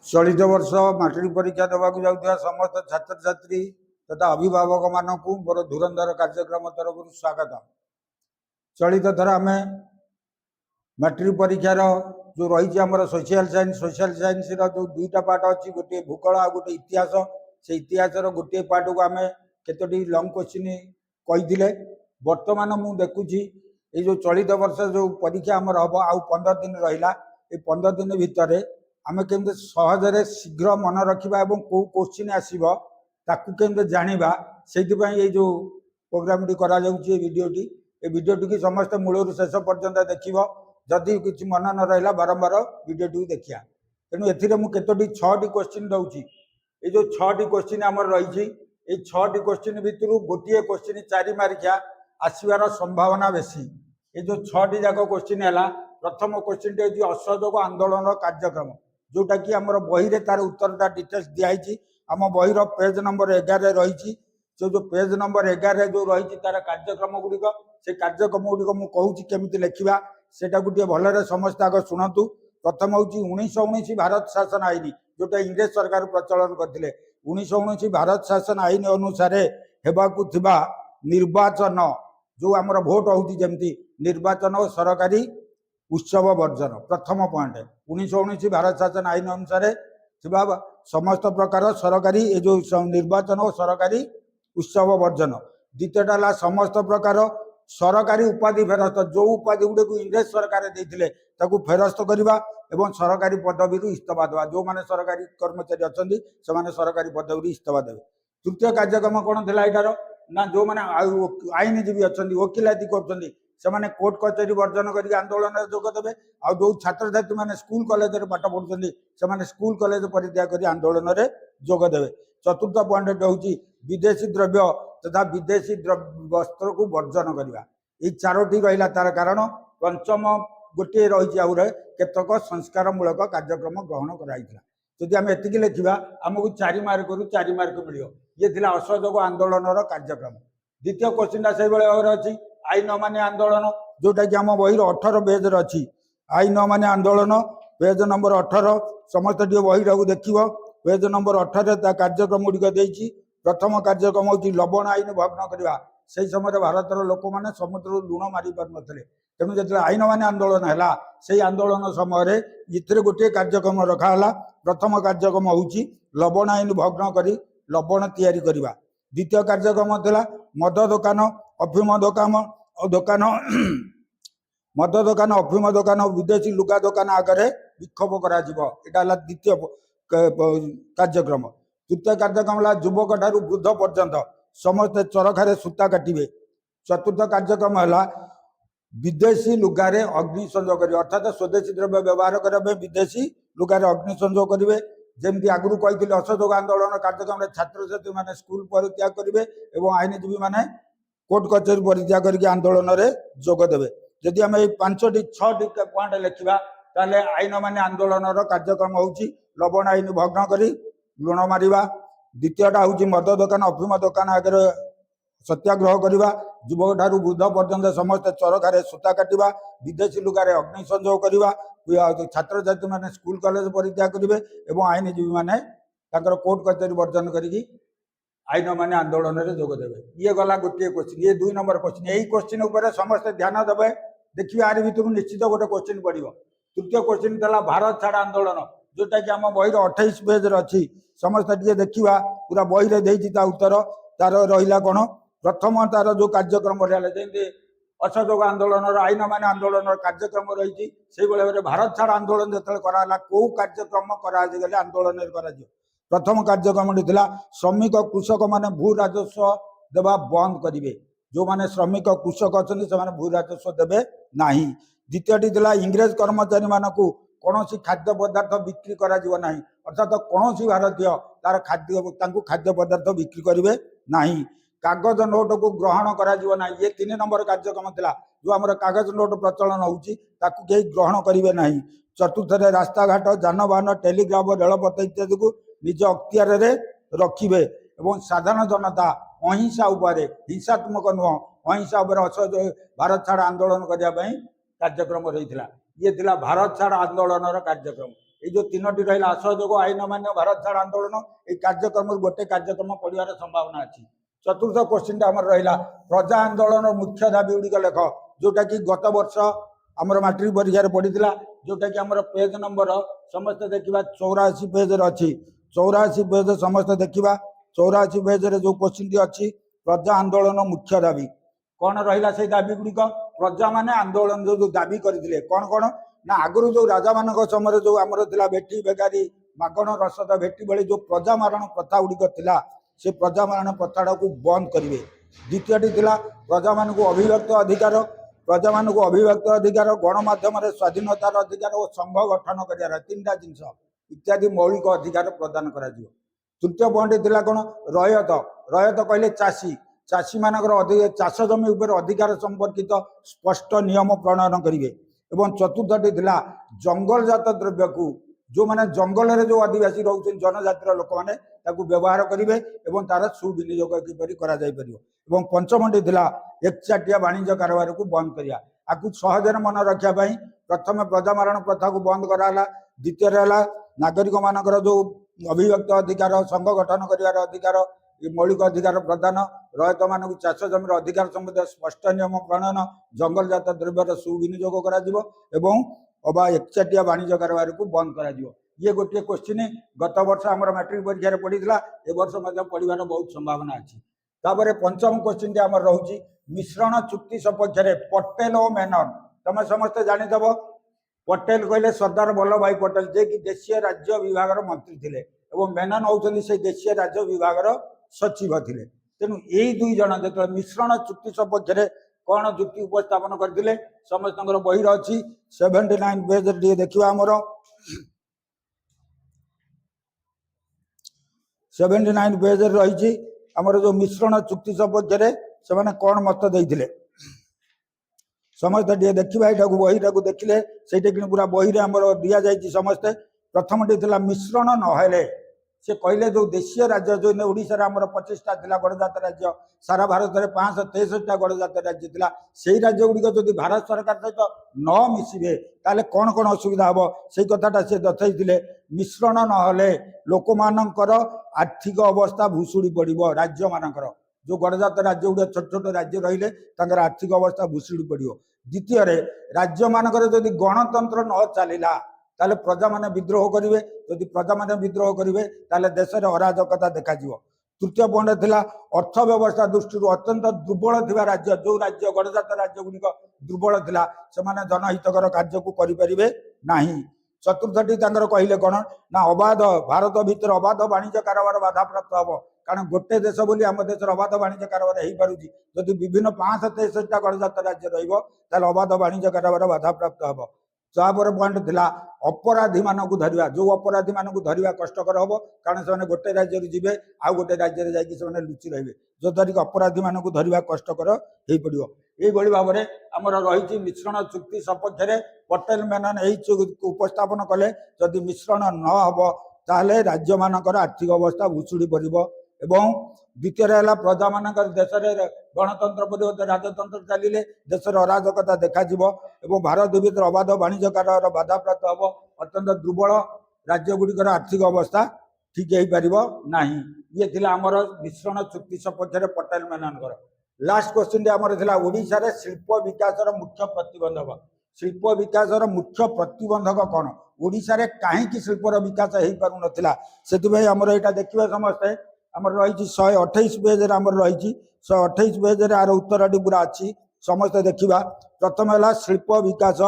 चलित वर्ष मैट्रिक परीक्षा देवाक जाउଥିବା समस्त छात्र छात्री तथा अभिभावक मानक मोर धुरंधर कार्यक्रम तरफ स्वागत। चलित थर आम मैट्रिक परीक्षार जो रही आम सोशल साइंस जो दुईटा पार्ट अच्छी गोटे भूगोल आ गोटे इतिहास से इतिहास गोटे पार्ट को आम केतोटी लंग क्वेश्चन कही बर्तमान मु देखुची ये जो चलित वर्ष जो परीक्षा आमर हम आउ 15 दिन रहा ये 15 दिन भितर आम केमते सहजरे शीघ्र मन रखा कौ क्वेश्चन आसो ताकू केमते जानिबा से जो प्रोग्राम टी करा जाउची वीडियोटी ए वीडियोटी की समस्त मूलर शेष पर्यंत देखिबो जदि किसी मन न रहा बारंबार वीडियोटी देखिया। तेणु एथिरे मु केतोटी 6टी क्वेश्चन दउची ये जो 6टी क्वेश्चन आमर रही 6टी क्वेश्चन भितर गोटे क्वेश्चन 4 मार्किया आसबार संभावना बेसी। ये जो 6टी जाक क्वेश्चन है प्रथम क्वेश्चन टी होची असहयोग आंदोलन कार्यक्रम जोटा कि आम बही रे तार उत्तरटा डिटेल्स दिखाई आम बहीर पेज नंबर 11 रही जो पेज नंबर 11 जो रही तार कार्यक्रम गुड़िक से कार्यक्रम गुड़िक मुझे कहूँ केमी लिखा सेटा गोटे भलरे समस्त आग शुणु। प्रथम हूँ 1919 भारत शासन आईन जोटा इंग्रेज सरकार प्रचलन करते 1919 भारत शासन आईन अनुसार हेबाकु थिबा निर्वाचन जो आमर भोट होती जमती निर्वाचन और सरकारी उत्सव वर्जन प्रथम पॉइंट 1919 भारत शासन आईन अनुसार थिबा समस्त प्रकार सरकारी ये जो निर्वाचन और सरकारी उत्सव वर्जन। द्वितीयटा समस्त प्रकार सरकारी उपाधि फेरस्त जो उपाधि गुड़े को इंग्रेज सरकार देते फेरस्त करवा एवं सरकारी पदवी इस्तीफा देवा जो मैंने सरकारी कर्मचारी अच्छा से सरकारी पदवी इस्तीफा देवे। तृतीय कार्यक्रम कौन थी यार ना जो मैंने आईनजीवी अच्छा वकिलाती कर कोर्ट कचेरी वर्जन कर आंदोलन में जोगदेवे आ जो छात्र छात्री मैंने स्कूल कॉलेज पाठ पढ़ुं से स्कूल कॉलेज परित्याग कर आंदोलन में जोगदेवे। चतुर्थ पॉइंट हूँ विदेशी द्रव्य तथा विदेशी वस्त्र को वर्जन करवा ये 4टी रहा तार कारण। पंचम गोटे रही आउे केतक संस्कार मूलक कार्यक्रम ग्रहण कराइला जदि आम एति लिखा आमको 4 मार्क रु 4 मार्क मिल ये थिला असहयोग आंदोलन कार्यक्रम। द्वितीय क्वेश्चन से भाव अच्छी आईन माने आंदोलन जोटा कि आम बही 18 पेज अच्छी आईन माने आंदोलन पेज नंबर 18 समस्त बही देख पेज नंबर 18 कार्यक्रम गुड़िक प्रथम कार्यक्रम हूँ लवण आईन भग्न करवा से समय भारतर लोक मैंने समुद्र लुण मारी पार नथिले तेणु जो आईन माने आंदोलन है से आंदोलन समय इतने गोटे कार्यक्रम रखाला। प्रथम कार्यक्रम हूँ लवण आईन भग्न कर लवण तैयारी करवा। द्वितीय कार्यक्रम था मद दुकान अफिम दुकान मद दुकान अफिम दुकान विदेशी लुगा दुकान आगे विक्षोभ करा द्वितीय कार्यक्रम। तृतीय कार्यक्रम युवक ठारू वृद्ध पर्यंत समस्ते चरखारे सूता काटे। चतुर्थ कार्यक्रम है विदेशी लुगारे अग्नि संयोग करेंगे अर्थात स्वदेशी द्रव्य व्यवहार करने विदेशी लुगारे अग्नि संयोग करेंगे जमी आगु कही असहयोग आंदोलन कार्यक्रम छात्र छात्री मैंने स्कूल परित्याग करेंगे और आईनजीवी मैंने कोर्ट कचेरी परित्याग करके आंदोलन में जोगदेवे। जदि आम 5टी 6टी पॉइंट लिखा ताले आईन माने आंदोलन कार्यक्रम हूँ लवण आईन भग्न कर लुण मारिबा। द्वितीयटा हूँ मद दुकान अफिम दुकान आगे सत्याग्रह करवा युवक ठारू वृद्ध पर्यंत समस्त चरखारे सूता काटिबा विदेशी लुगारे अग्नि संयोग करवा छात्र छात्री मैंने स्कूल कॉलेज परित्याग करेंगे और आईनजीवी मैंने कोर्ट कचेरी वर्जन करी आईन माने आंदोलन में जोगदेवे। ये गला गोटे क्वेश्चन ये 2 नंबर क्वेश्चन यही क्वेश्चन उपर समस्त ध्यान देवे देखिए आर भर निश्चित गोटे क्वेश्चन पड़ो। तृतीय क्वेश्चन था भारत छाड़ आंदोलन जोटा कि आम बही 28 पेज अच्छी समस्त टे देखा पूरा बही देती उत्तर तार रहा कौन प्रथम तार जो कार्यक्रम रहा जमी असहयोग आंदोलन आईन माने आंदोलन कार्यक्रम रही से भाव भारत छाड़ आंदोलन जो कराला कौ कार्यक्रम कर आंदोलन कर प्रथम कार्यक्रम था श्रमिक कृषक मैंने भू राजस्व देवा बंद करेंगे जो मैंने श्रमिक कृषक अच्छा से भू राजस्व देवे ना। द्वितीयटी था इंग्रेज कर्मचारी मानक कौन खाद्य पदार्थ बिक्री करा ना अर्थात कौन भारतीय तार खाद्य पदार्थ बिक्री करेंगे ना। कागज नोट को ग्रहण करा ना ये 3 नंबर कार्यक्रम था जो आम कागज नोट प्रचलन होती ग्रहण करेंगे ना। चतुर्थ रास्ता घाट जानवाहन टेलीग्राफ रेलपथ इत्यादि को निज अख्तियार रखिए और साधारण जनता अहिंसा उपर हिंसात्मक नुह अहिंसा उपर असहयोग भारत छाड़ आंदोलन करने कार्यक्रम रही ये थिला भारत छाड़ आंदोलन कार्यक्रम। এই जो तीनोटी रहा असहयोग आईन मान्य भारत छाड़ आंदोलन ये कार्यक्रम गोटे कार्यक्रम पड़ार संभावना अच्छी। चतुर्थ क्वेश्चन आम रहा प्रजा आंदोलन मुख्य दाबी गुड़िक लेख जोटा कि गत वर्ष आमर मैट्रिक परीक्षा पड़ा जोटा कि आमर पेज नंबर समस्त देखा 84 पेज अच्छी 84 पेज समस्त देखा 84 पेज जो क्वेश्चन टी अच्छी प्रजा आंदोलन मुख्य दाबी कौन रहा से दाबी गुड़िक प्रजा माने आंदोलन जो दाबी करते कौन कौन ना आगु जो राजा मान समय जो आमर भेटी बेगारी मागण रसद भेटी बेले जो प्रजा मारण प्रथा गुड़िक से प्रजा मारण प्रथा को बंद करेंगे। द्वितीयटी थिला प्रजा मान को अभिव्यक्त अधिकार प्रजा मान को अभिव्यक्त अधिकार गणमाध्यम स्वाधीनतार अधिकार और संघ गठन कर तीनटा जिनस इत्यादि मौलिक अधिकार प्रदान कर। तृतीय पॉइंट थिला कौन रयत रयत कहले चाषी चाषी मानकर चाष जमी उपर अधिकार संपर्कित स्पष्ट नियम प्रणयन करेंगे। एवं चतुर्थटी थिला जंगलजात द्रव्य को जो माने जंगल रे जो आदिवासी रहउछन जनजातिर लोक माने ताकू व्यवहार करेंगे एवं तार सुविनियोग किपरि करा जाय परियो। एवं पंचमटी थिला एकचाटिया वाणिज्य कारोबार को बंद करिया आकु सहजरे मन रखिया पई प्रथम प्रजा मारण प्रथा को बंद कराला। द्वितीय रहा नागरिक मानकर जो अभिव्यक्त अधिकार संघ गठन करिवार अधिकार मौलिक अधिकार प्रदान रयत मान चाष जमीर अधिकार संबंधी स्पष्ट नियम प्रणयन जंगलजात द्रव्यर सुविनियोग करा अबा एकचाटिया वाणिज्य कारोबार को बंद करा ये गोटे क्वेश्चन गत वर्ष आम मैट्रिक परीक्षा पड़ा ए वर्ष पढ़ार बहुत संभावना अच्छी। तापर पंचम क्वेश्चन टी आम रोचे मिश्रण चुक्ति सपक्ष पटेल और मेनन तुम समस्ते जानीदेव पटेल कहले सरदार वल्लभ भाई पटेल जे कि देशीय राज्य विभाग मंत्री थे और मेनन होती से देशीय राज्य विभाग सचिव थे। तेणु यही दुई जन जो मिश्रण चुक्ति सपक्ष कौन जुक्ति उपस्थापन करते समस्त बही अच्छी 79 पेज देखा आमर 79 पेज रही आमर जो मिश्रण चुक्ति सपक्ष से कौन मत देते समस्त देखा यहाँ बही देखिले से पूरा बही आमर दि जाए समस्ते। प्रथमटी मिश्रण नहेले से कहले जो देशीय राज्य जो ओडिशा आमर 25टा गणजात राज्य सारा भारत में 563टा गणजात राज्य था से राज्य गुड़िक जो भारत सरकार सहित न मिसिबे ताले कौन कौन असुविधा हम से कथाटा से दर्शाई मिश्रण नहेले लोक मानकर आर्थिक अवस्था भुशुड़ी पड़ो राज्य मानकर जो गणजात राज्य गुड़ा छोट छोट राज्य रही आर्थिक अवस्था भुशुड़ी पड़ो। द्वितीय राज्य मानकर जदि गणतंत्र न चलला ताले प्रजा माने विद्रोह करेंगे जदि प्रजा माने विद्रोह करेंगे ताले देश में अराजकता देखा। तृतीय पॉइंट थिला अर्थव्यवस्था दृष्टि अत्यंत दुर्बल थिबा राज्य जो राज्य गणजात राज्य गुड़िक दुर्बल थिला सेमाने जनहितकर कार्य को करें नाही। चतुर्थटी कहले कौन ना अबाध भारत भीतर अबाध वाणिज्य कारोबार बाधा प्राप्त हम कारण गोटे देश बोली आम देश अबाध वाणिज्य कारोबार हो पारुछि जदि विभिन्न 563टा गणजात राज्य रहा अबाध वाणिज्य कारोबार बाधा प्राप्त हम। तापर पॉइंट थिला अपराधी मान को धरिया जो अपराधी मान को धरिया कष्टकर हम कारण से गोटे राज्य जी आउ गोटे राज्य जाकि लुचि रहे जद्वारा कि अपराधी मान को धरिया कष्टकर हो पड़ो। यही भाव में आमर रही मिश्रण चुक्ति सपक्ष पटेल मेनन यही उपस्थापन कले जदि मिश्रण न हम ताले राज्य मानकर आर्थिक अवस्था भुशुड़ी पड़ो। एवं द्वितीय है प्रजा मान देश में गणतंत्र परिवर्तन राजतंत्र चलिए देश अराजकता देखा एवं भारत भीतर अबाध वाणिज्य कारोबार बाधा प्राप्त हम अत्यंत दुर्बल राज्य गुड़िकर आर्थिक अवस्था ठीक हो पार ना। ये थिला आमर मिश्रण चुक्ति सपक्ष पटेल मेनन। लास्ट क्वेश्चन आमर थिला ओडिशा रे शिल्प विकास मुख्य प्रतिबंधक शिल्प विकास मुख्य प्रतिबंधक कौन ओडिशा रे कहीं शिल्पर विकास हो पार नाला से आमर यहाँ देखिए समस्ते आमर रही 128 पेज आमर रही 128 पेज आर उत्तर पूरा अच्छी समस्ते देखा। प्रथम है शिल्प विकास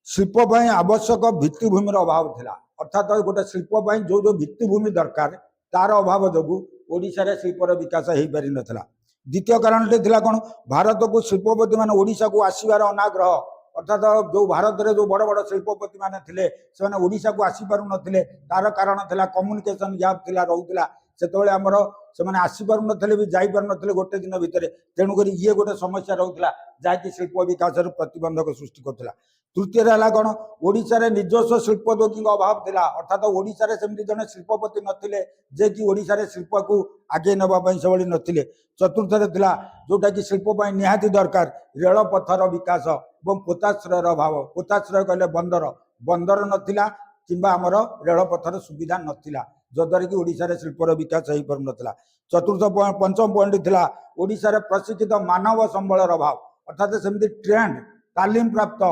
शिल्प आवश्यक भित्तिभूमि अभाव थिला अर्थात गोटे शिल्प जो जो भित्तिभूमि दरकार तार अभाव जो ओडिशा रे शिल्पर विकास हो पारि नथिला। द्वितीय कारण थिला कौन भारत को शिल्पपति मान ओडिशा को आसबार अनाग्रह अर्थात जो भारत में जो बड़ बड़ शिल्पपति मैंने थे से ओडिशा को आसी पारु नथिले तार कारण थिला कम्युनिकेशन गैप थिला रहउतिला सेतबेले आमर से आसी पारु नथिले भी जाई पारु नथिले गोटे दिन भितर तेणुक ये गोटे समस्या रहउतिला जाकि शिल्प विकास प्रतिबंधक सृष्टि करथिला। तृतीय है कौन ओडिशा रे निजस्व शिल्पोद्योगी अभाव थिला अर्थात ओडिशा रे सेमती जने शिल्पपति नथिले जे कि ओडिशा रे शिल्प को आगे नबा पई सबली नथिले। चतुर्थ थिला जोटा कि शिल्प पई निहाती दरकार रेल पथर विकास एवं पोताश्रयर अभाव पोताश्रय कहले बंदर बंदर नथिला किंबा आमर रेलपथर सुविधा नथिला जद्वारा कि ओडिशा शिल्पर विकास हो पार नथिला। चतुर्थ पंचम पॉइंट थिला ओडिशा रे प्रशिक्षित मानव संबलर अभाव अर्थात सेमती ट्रेंड तालीम प्राप्त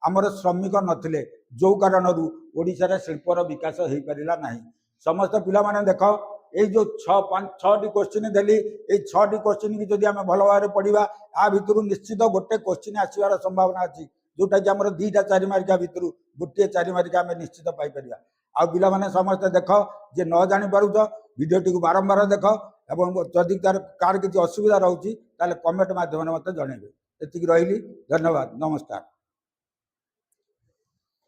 आमर श्रमिक नथिले जो कारण ओडिशा रे शिल्पर विकास हो पारिला नाही। समस्त पिला माने देखो ये जो 6टी क्वेश्चन देली ये 6टी क्वेश्चन की जदि आम भल भाव पढ़ा आ भितर निश्चित गोटे क्वेश्चन आसवार संभावना अच्छी जोटा कि आम 2टा 4 मार्किया भितर गोटे 4 मार्किया आम निश्चित पाइपर। आ पिला माने समस्त देख जे न जानी पारुछ भिडियोटी को बारंबार देख एवं जदि कार किसी असुविधा रोचे कमेंट माध्यम मत जनइबे। एतिक रही धन्यवाद नमस्कार।